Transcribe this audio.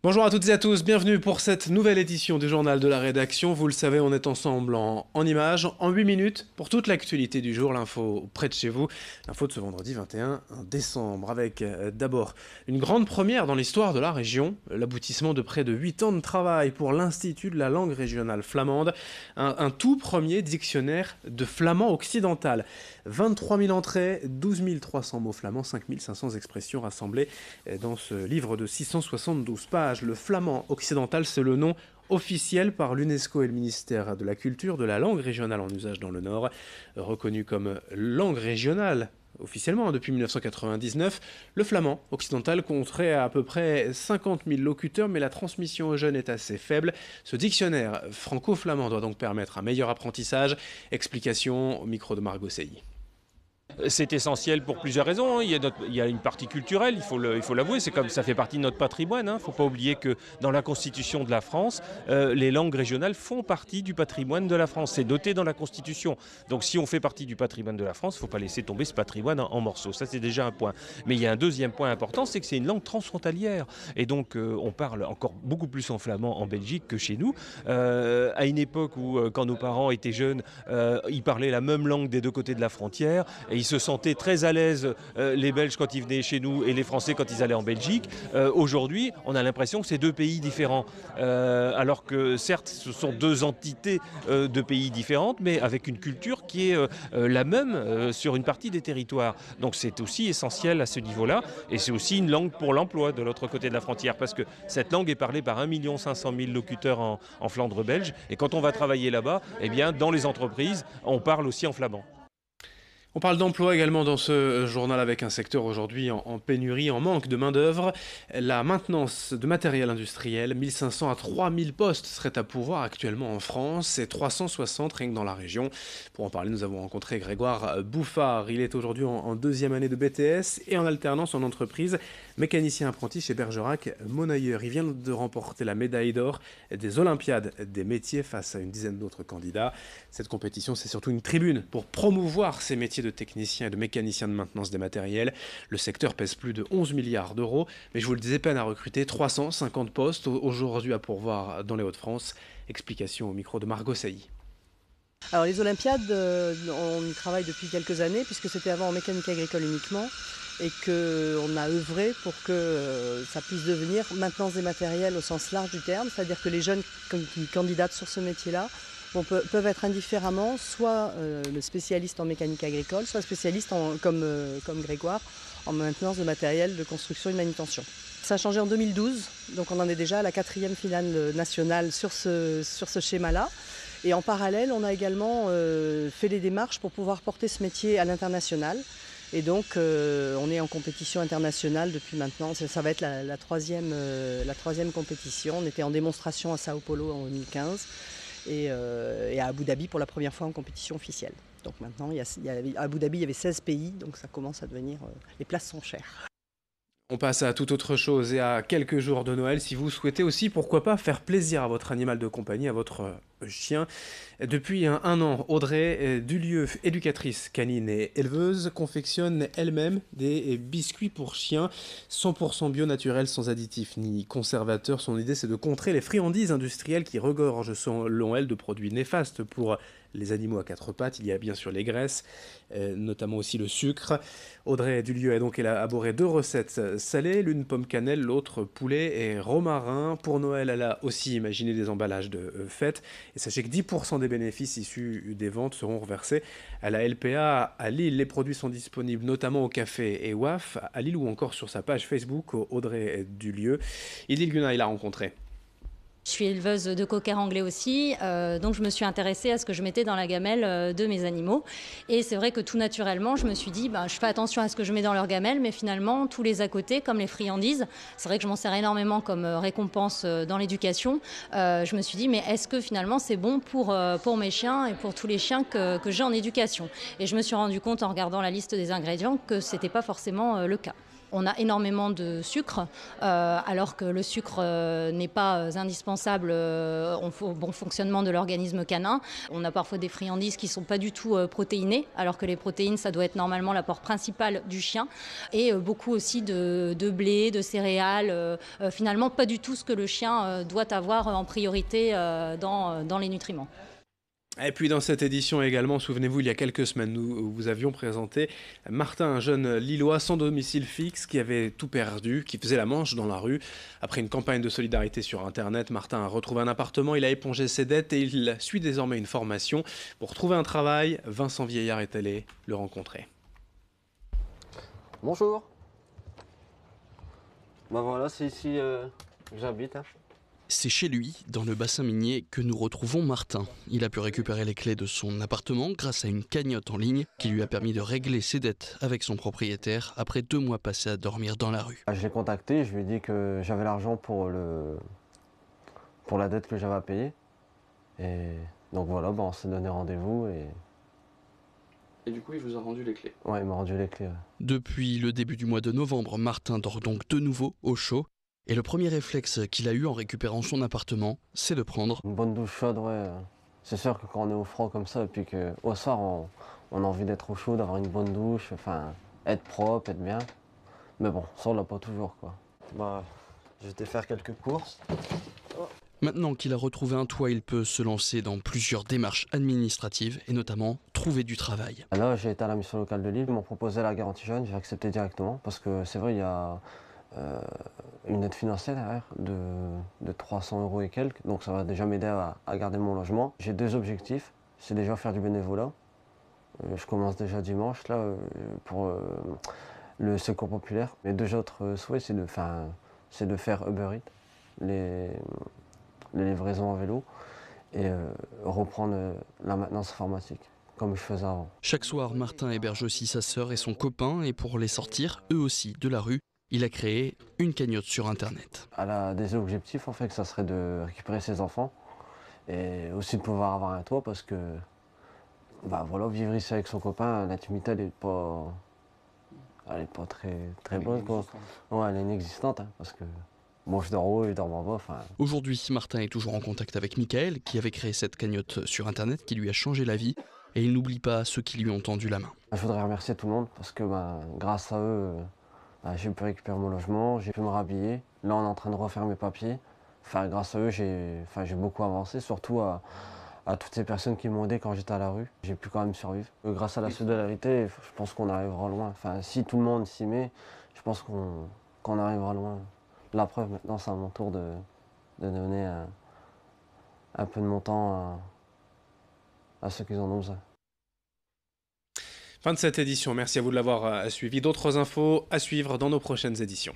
Bonjour à toutes et à tous, bienvenue pour cette nouvelle édition du journal de la rédaction. Vous le savez, on est ensemble en images, en 8 minutes, pour toute l'actualité du jour, l'info près de chez vous. L'info de ce vendredi 21 décembre, avec d'abord une grande première dans l'histoire de la région, l'aboutissement de près de 8 ans de travail pour l'Institut de la langue régionale flamande, un tout premier dictionnaire de flamand occidental. 23 000 entrées, 12 300 mots flamands, 5 500 expressions rassemblées dans ce livre de 672 pages. Le flamand occidental, c'est le nom officiel par l'UNESCO et le ministère de la Culture de la langue régionale en usage dans le Nord, reconnu comme langue régionale. Officiellement, depuis 1999, le flamand occidental compterait à peu près 50 000 locuteurs, mais la transmission aux jeunes est assez faible. Ce dictionnaire franco-flamand doit donc permettre un meilleur apprentissage. Explication au micro de Margot Seilly. C'est essentiel pour plusieurs raisons. Il y a une partie culturelle, il faut l'avouer, c'est comme ça fait partie de notre patrimoine. Il ne faut pas oublier que dans la Constitution de la France, les langues régionales font partie du patrimoine de la France. C'est noté dans la Constitution. Donc si on fait partie du patrimoine de la France, il ne faut pas laisser tomber ce patrimoine en morceaux. Ça, c'est déjà un point. Mais il y a un deuxième point important, c'est que c'est une langue transfrontalière. Et donc on parle encore beaucoup plus en flamand en Belgique que chez nous. À une époque où, quand nos parents étaient jeunes, ils parlaient la même langue des deux côtés de la frontière. Et ils se sentaient très à l'aise, les Belges quand ils venaient chez nous et les Français quand ils allaient en Belgique. Aujourd'hui, on a l'impression que c'est deux pays différents. Alors que certes, ce sont deux entités de pays différentes, mais avec une culture qui est la même sur une partie des territoires. Donc c'est aussi essentiel à ce niveau-là. Et c'est aussi une langue pour l'emploi de l'autre côté de la frontière, parce que cette langue est parlée par 1 500 000 locuteurs en Flandre belge. Et quand on va travailler là-bas, eh bien, dans les entreprises, on parle aussi en flamand. On parle d'emploi également dans ce journal avec un secteur aujourd'hui en pénurie, en manque de main-d'œuvre. La maintenance de matériel industriel, 1500 à 3000 postes seraient à pourvoir actuellement en France et 360 rien que dans la région. Pour en parler, nous avons rencontré Grégoire Bouffard. Il est aujourd'hui en deuxième année de BTS et en alternance en entreprise, mécanicien apprenti chez Bergerac Monailleur. Il vient de remporter la médaille d'or des Olympiades des métiers face à une dizaine d'autres candidats. Cette compétition, c'est surtout une tribune pour promouvoir ces métiers de techniciens et de mécaniciens de maintenance des matériels. Le secteur pèse plus de 11 milliards d'euros, mais je vous le disais, peine à recruter 350 postes aujourd'hui à pourvoir dans les Hauts-de-France. Explication au micro de Margot Sailly. Alors les Olympiades, on y travaille depuis quelques années puisque c'était avant en mécanique agricole uniquement et qu'on a œuvré pour que ça puisse devenir maintenance des matériels au sens large du terme, c'est-à-dire que les jeunes qui candidatent sur ce métier-là peuvent être indifféremment soit le spécialiste en mécanique agricole, soit spécialiste comme Grégoire en maintenance de matériel de construction et de manutention. Ça a changé en 2012, donc on en est déjà à la 4e finale nationale sur ce schéma-là. Et en parallèle, on a également fait les démarches pour pouvoir porter ce métier à l'international. Et donc, on est en compétition internationale depuis maintenant. Ça va être la troisième compétition. On était en démonstration à Sao Paulo en 2015 et à Abu Dhabi pour la première fois en compétition officielle. Donc maintenant, à Abu Dhabi, il y avait 16 pays, donc ça commence à devenir... les places sont chères. On passe à toute autre chose et à quelques jours de Noël. Si vous souhaitez aussi, pourquoi pas, faire plaisir à votre animal de compagnie, à votre chien. Depuis un an, Audrey Dulieu, éducatrice canine et éleveuse, confectionne elle-même des biscuits pour chiens 100% bio naturels, sans additifs ni conservateurs. Son idée, c'est de contrer les friandises industrielles qui regorgent, selon elle, de produits néfastes pour les animaux à quatre pattes. Il y a bien sûr les graisses, notamment aussi le sucre. Audrey Dulieu a donc élaboré 2 recettes salées, l'une pomme cannelle, l'autre poulet et romarin. Pour Noël, elle a aussi imaginé des emballages de fête. Et sachez que 10% des bénéfices issus des ventes seront reversés à la LPA à Lille. Les produits sont disponibles notamment au café et WAF à Lille ou encore sur sa page Facebook Audrey Dulieu. Idil Guna, il a rencontré. Je suis éleveuse de cocker anglais aussi, donc je me suis intéressée à ce que je mettais dans la gamelle de mes animaux. Et c'est vrai que tout naturellement, je me suis dit, je fais attention à ce que je mets dans leur gamelle, mais finalement, tous les à côté, comme les friandises, c'est vrai que je m'en sers énormément comme récompense dans l'éducation. Je me suis dit, mais est-ce que finalement c'est bon pour mes chiens et pour tous les chiens que j'ai en éducation? Et je me suis rendu compte en regardant la liste des ingrédients que ce n'était pas forcément le cas. On a énormément de sucre, alors que le sucre n'est pas indispensable au bon fonctionnement de l'organisme canin. On a parfois des friandises qui ne sont pas du tout protéinées, alors que les protéines, ça doit être normalement l'apport principal du chien. Et beaucoup aussi de blé, de céréales, finalement pas du tout ce que le chien doit avoir en priorité dans les nutriments. Et puis dans cette édition également, souvenez-vous, il y a quelques semaines, nous vous avions présenté Martin, un jeune Lillois sans domicile fixe qui avait tout perdu, qui faisait la manche dans la rue. Après une campagne de solidarité sur Internet, Martin a retrouvé un appartement, il a épongé ses dettes et il suit désormais une formation. Pour trouver un travail, Vincent Vieillard est allé le rencontrer. Bonjour. Bah voilà, c'est ici que j'habite. C'est chez lui, dans le bassin minier, que nous retrouvons Martin. Il a pu récupérer les clés de son appartement grâce à une cagnotte en ligne qui lui a permis de régler ses dettes avec son propriétaire après 2 mois passés à dormir dans la rue. Je l'ai contacté, je lui ai dit que j'avais l'argent pour la dette que j'avais à payer. Et donc voilà, bah on s'est donné rendez-vous Et du coup, il vous a rendu les clés. ouais, il m'a rendu les clés. Ouais. Depuis le début du mois de novembre, Martin dort donc de nouveau au chaud. Et le premier réflexe qu'il a eu en récupérant son appartement, c'est de prendre Une bonne douche chaude, ouais. C'est sûr que quand on est au froid comme ça, et puis qu'au soir, on a envie d'être au chaud, d'avoir une bonne douche, enfin, être propre, être bien. Mais bon, ça on l'a pas toujours, quoi. Bah, je vais te faire quelques courses. Maintenant qu'il a retrouvé un toit, il peut se lancer dans plusieurs démarches administratives et notamment trouver du travail. Là, j'ai été à la mission locale de Lille, ils m'ont proposé la garantie jeune, j'ai accepté directement parce que c'est vrai, il y a une aide financière derrière de 300 € et quelques, donc ça va déjà m'aider à garder mon logement. J'ai 2 objectifs, c'est déjà faire du bénévolat. Je commence déjà dimanche là pour le secours populaire. Mes 2 autres souhaits, c'est de faire Uber Eats, les livraisons à vélo, et reprendre la maintenance informatique, comme je faisais avant. Chaque soir, Martin héberge aussi sa sœur et son copain et pour les sortir, eux aussi, de la rue, il a créé une cagnotte sur Internet. Elle a des objectifs en fait, ça serait de récupérer ses enfants et aussi de pouvoir avoir un toit parce que bah voilà, vivre ici avec son copain, l'intimité elle est pas très bonne quoi. Ouais, elle est inexistante hein, parce que bon, je dors haut, il dort en bas. Enfin... Aujourd'hui, Martin est toujours en contact avec Michael qui avait créé cette cagnotte sur Internet qui lui a changé la vie et il n'oublie pas ceux qui lui ont tendu la main. Je voudrais remercier tout le monde parce que grâce à eux, j'ai pu récupérer mon logement, j'ai pu me rhabiller. Là, on est en train de refaire mes papiers. Enfin, grâce à eux, j'ai beaucoup avancé, surtout à toutes ces personnes qui m'ont aidé quand j'étais à la rue. J'ai pu quand même survivre. Grâce à la solidarité, je pense qu'on arrivera loin. Enfin, si tout le monde s'y met, je pense qu'on arrivera loin. La preuve, maintenant, c'est à mon tour de donner un peu de mon temps à ceux qui en ont besoin. Fin de cette édition, merci à vous de l'avoir suivi. D'autres infos à suivre dans nos prochaines éditions.